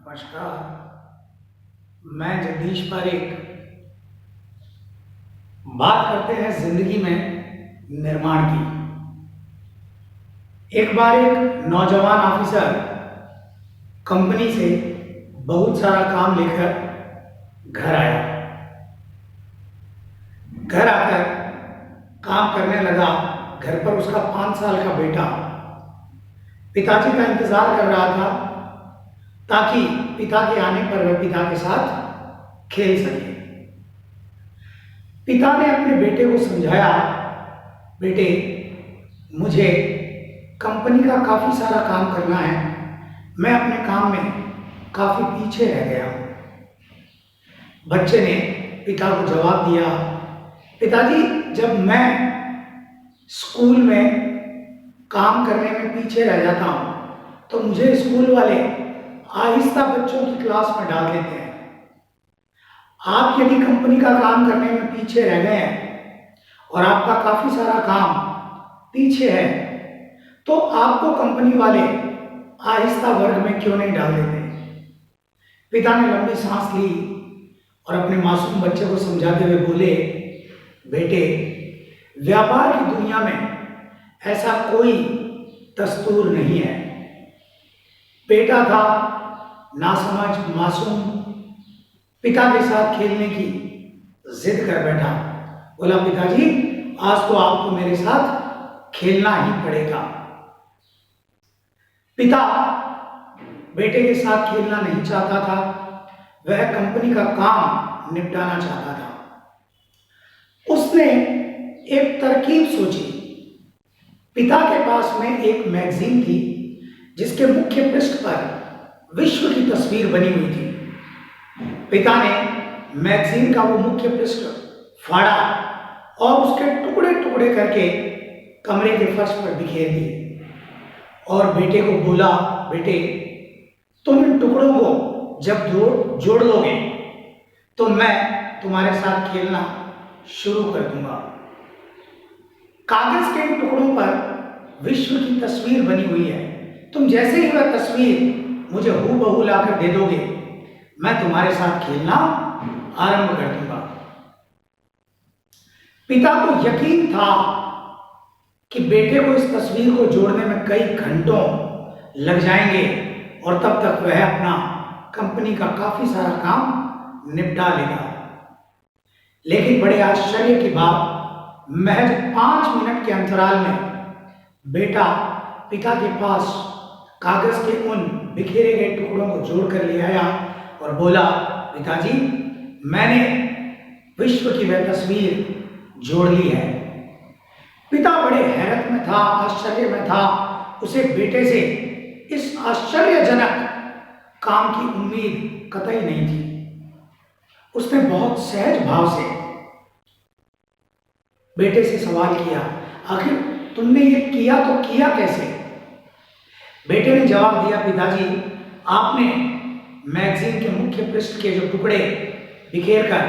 नमस्कार। मैं जगदीश पारेख। बात करते हैं जिंदगी में निर्माण की। एक बार एक नौजवान ऑफिसर कंपनी से बहुत सारा काम लेकर घर आया। घर आकर काम करने लगा। घर पर उसका 5 साल का बेटा पिताजी का इंतजार कर रहा था ताकि पिता के आने पर वह पिता के साथ खेल सके। पिता ने अपने बेटे को समझाया, बेटे मुझे कंपनी का काफी सारा काम करना है, मैं अपने काम में काफी पीछे रह गया हूं। बच्चे ने पिता को जवाब दिया, पिताजी जब मैं स्कूल में काम करने में पीछे रह जाता हूं तो मुझे स्कूल वाले आहिस्ता बच्चों की क्लास में डाल देते हैं। आप यदि कंपनी का काम करने में पीछे रह गए हैं और आपका काफी सारा काम पीछे है तो आपको कंपनी वाले आहिस्ता वर्ग में क्यों नहीं डाल देते। पिता ने लंबी सांस ली और अपने मासूम बच्चे को समझाते हुए बोले, बेटे व्यापार की दुनिया में ऐसा कोई दस्तूर नहीं है। बेटा था नासमझ मासूम, पिता के साथ खेलने की जिद कर बैठा। बोला, पिताजी आज तो आपको मेरे साथ खेलना ही पड़ेगा। पिता बेटे के साथ खेलना नहीं चाहता था, वह कंपनी का काम निपटाना चाहता था। उसने एक तरकीब सोची। पिता के पास में एक मैगजीन थी जिसके मुख्य पृष्ठ पर विश्व की तस्वीर बनी हुई थी। पिता ने मैगजीन का वो मुख्य पृष्ठ फाड़ा और उसके टुकड़े टुकड़े करके कमरे के फर्श पर बिखेर दिए और बेटे को बोला, बेटे तुम इन टुकड़ों को जब जोड़ लोगे तो मैं तुम्हारे साथ खेलना शुरू कर दूंगा। कागज के इन टुकड़ों पर विश्व की तस्वीर बनी हुई है। तुम जैसे ही वह तस्वीर मुझे हूबहू लाकर दे दोगे, मैं तुम्हारे साथ खेलना आरंभ कर दूंगा। पिता को यकीन था कि बेटे को इस तस्वीर को जोड़ने में कई घंटों लग जाएंगे और तब तक वह अपना कंपनी का काफी सारा काम निपटा लेगा। लेकिन बड़े आश्चर्य की बात, महज 5 मिनट के अंतराल में बेटा पिता के पास कागज के उन बिखेरे गए टुकड़ों को जोड़कर ले आया और बोला, पिताजी मैंने विश्व की वह तस्वीर जोड़ ली है। पिता बड़े हैरत में था, आश्चर्य में था। उसे बेटे से इस आश्चर्यजनक काम की उम्मीद कतई नहीं थी। उसने बहुत सहज भाव से बेटे से सवाल किया, आखिर तुमने ये किया तो किया कैसे? बेटे ने जवाब दिया, पिताजी आपने मैगजीन के मुख्य पृष्ठ के जो टुकड़े बिखेर कर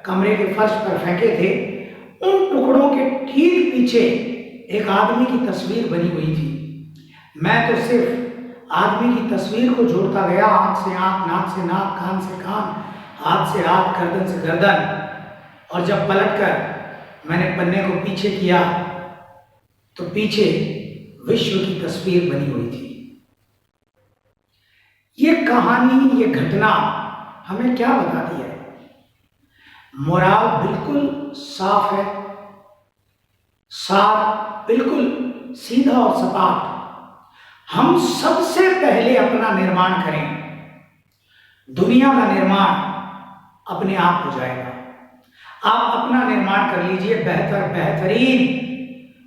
कमरे के फर्श पर फेंके थे, उन टुकड़ों के ठीक पीछे एक आदमी की तस्वीर बनी हुई थी। मैं तो सिर्फ आदमी की तस्वीर को जोड़ता गया, आंख से आंख, नाक से नाक, कान से कान, हाथ से हाथ, गर्दन से गर्दन, और जब पलटकर मैंने पन्ने को पीछे किया तो पीछे विश्व की तस्वीर बनी हुई थी। ये कहानी, ये घटना हमें क्या बताती है? मोराल बिल्कुल साफ है, साफ बिल्कुल सीधा और सपाट। हम सबसे पहले अपना निर्माण करें, दुनिया का निर्माण अपने आप हो जाएगा। आप अपना निर्माण कर लीजिए बेहतर, बेहतरीन,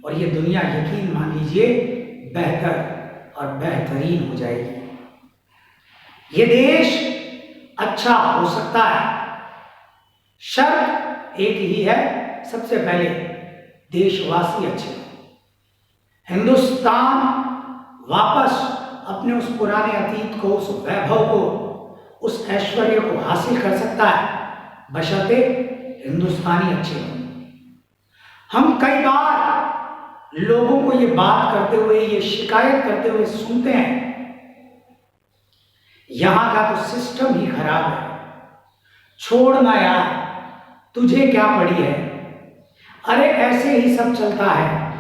और ये दुनिया यकीन मान लीजिए बेहतर और बेहतरीन हो जाएगी। ये देश अच्छा हो सकता है, शर्त एक ही है, सबसे पहले देशवासी अच्छे हों। हिंदुस्तान वापस अपने उस पुराने अतीत को, उस वैभव को, उस ऐश्वर्य को हासिल कर सकता है बशर्ते हिंदुस्तानी अच्छे हों। हम कई बार लोगों को ये बात करते हुए, ये शिकायत करते हुए सुनते हैं, यहाँ का तो सिस्टम ही खराब है। छोड़ ना यार, तुझे क्या पड़ी है। अरे ऐसे ही सब चलता है।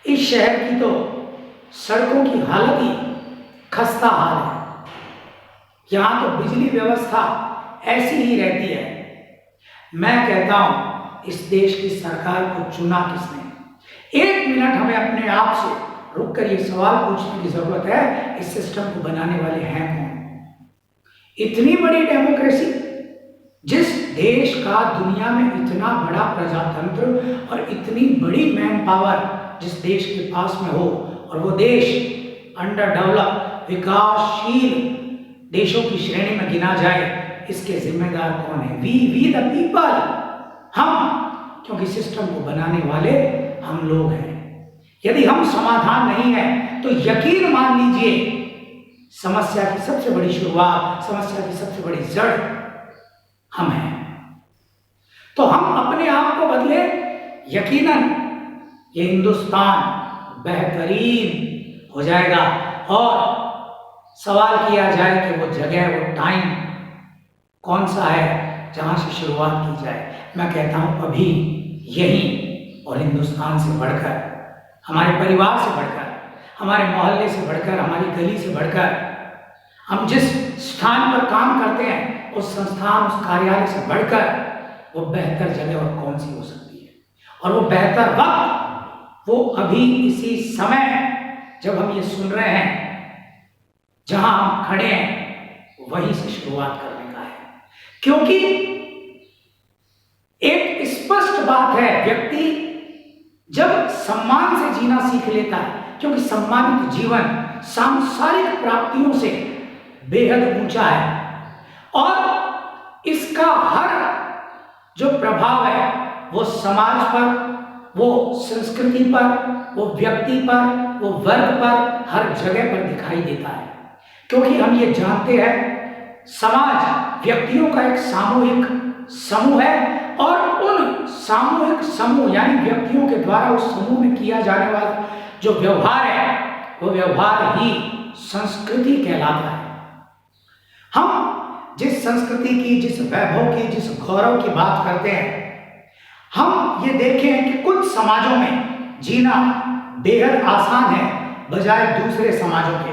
इस शहर की तो सड़कों की हालत ही खस्ता हाल है। यहाँ तो बिजली व्यवस्था ऐसी ही रहती है। मैं कहता हूं इस देश की सरकार को चुना किसने। एक मिनट हमें अपने आप से रुक कर ये सवाल पूछने की जरूरत है, इस सिस्टम को बनाने वाले हैं कौन। इतनी बड़ी डेमोक्रेसी, जिस देश का दुनिया में इतना बड़ा प्रजातंत्र और इतनी बड़ी मैन पावर जिस देश के पास में हो, और वो देश अंडर डेवलप विकासशील देशों की श्रेणी में गिना जाए, इसके जिम्मेदार कौन है। वी द पीपल, हम, क्योंकि सिस्टम को बनाने वाले हम लोग हैं। यदि हम समाधान नहीं है तो यकीन मान लीजिए समस्या की सबसे बड़ी शुरुआत, समस्या की सबसे बड़ी जड़ हम हैं। तो हम अपने आप को बदले, यकीनन ये हिंदुस्तान बेहतरीन हो जाएगा। और सवाल किया जाए कि वो जगह, वो टाइम कौन सा है जहां से शुरुआत की जाए, मैं कहता हूं अभी यही, और हिंदुस्तान से बढ़कर, हमारे परिवार से बढ़कर, हमारे मोहल्ले से बढ़कर, हमारी गली से बढ़कर, हम जिस स्थान पर काम करते हैं उस संस्थान, उस कार्यालय से बढ़कर वो बेहतर जगह और कौन सी हो सकती है। और वो बेहतर वक्त वो अभी इसी समय जब हम ये सुन रहे हैं, जहां हम खड़े हैं, वहीं से शुरुआत करने का है। क्योंकि एक स्पष्ट बात है, व्यक्ति जब सम्मान से जीना सीख लेता है, क्योंकि सम्मानित जीवन सांसारिक प्राप्तियों से बेहद ऊंचा है, और इसका हर जो प्रभाव है वो समाज पर, वो संस्कृति पर, वो व्यक्ति पर, वो वर्ग पर, हर जगह पर दिखाई देता है। क्योंकि हम ये जानते हैं समाज व्यक्तियों का एक सामूहिक समूह है, और उन सामूहिक समूह यानी व्यक्तियों के द्वारा उस समूह में किया जाने वाला जो व्यवहार है, वो व्यवहार ही संस्कृति कहलाता है। हम जिस संस्कृति की, जिस वैभव की, जिस गौरव की बात करते हैं, हम ये देखें कि कुछ समाजों में जीना बेहद आसान है बजाय दूसरे समाजों के।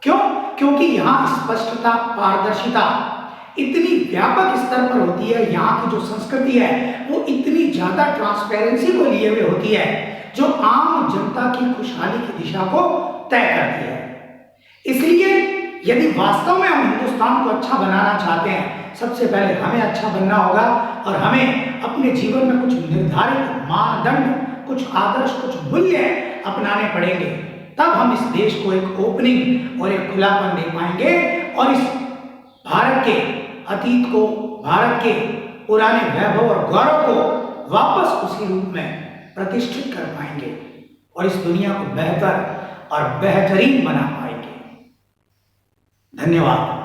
क्यों? क्योंकि यहाँ स्पष्टता, पारदर्शिता इतनी व्यापक स्तर पर होती है। यहाँ की जो संस्कृति है वो इतनी ज्यादा ट्रांसपेरेंसी को लिए हुए होती है, जो आम जनता की खुशहाली की दिशा को तय करती है। इसलिए यदि वास्तव में हम हिंदुस्तान को अच्छा बनाना चाहते हैं, सबसे पहले हमें अच्छा बनना होगा, और हमें अपने जीवन में कुछ निर्धारित मानदंड, कुछ आदर्श, कुछ मूल्य अपनाने पड़ेंगे। तब हम इस देश को एक ओपनिंग और एक खुलापन दे पाएंगे, और इस भारत के अतीत को, भारत के पुराने वैभव और गौरव को वापस उसी रूप में प्रतिष्ठित कर पाएंगे, और इस दुनिया को बेहतर और बेहतरीन बना पाएंगे। धन्यवाद।